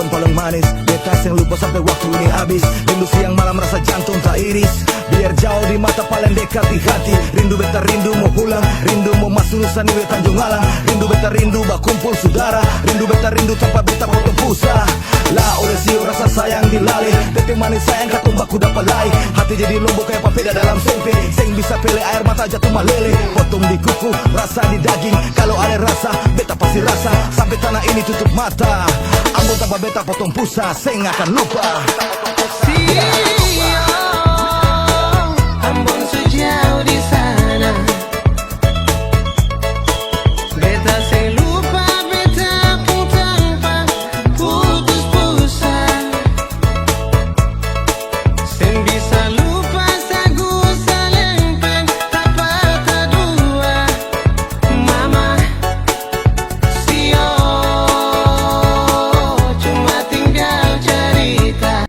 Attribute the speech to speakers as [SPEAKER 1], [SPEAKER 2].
[SPEAKER 1] Ambon paling manis, beta yang lupa sampai waktu ini habis. Rindu siang malam rasa jantung tak iris. Biar jauh di mata paling dekat di hati. Rindu beta rindu mau pulang, rindu mau masuk Nusa Niwe Tanjung Alang. Rindu beta rindu bak kumpul saudara. Rindu beta rindu tanpa beta potong pusat. Lah oleh sio rasa sayang dilalih. Tete manis sayang katumbak kuda palai. Hati jadi lombok kayak papeda dalam sempe. Seng bisa pele air mata jatuh malele. Potong di kuku, rasa di daging. Kalau ada rasa, beta pasti rasa. Sampai tanah ini tutup mata. Ambon tanpa beta potong pusat, seng akan lupa.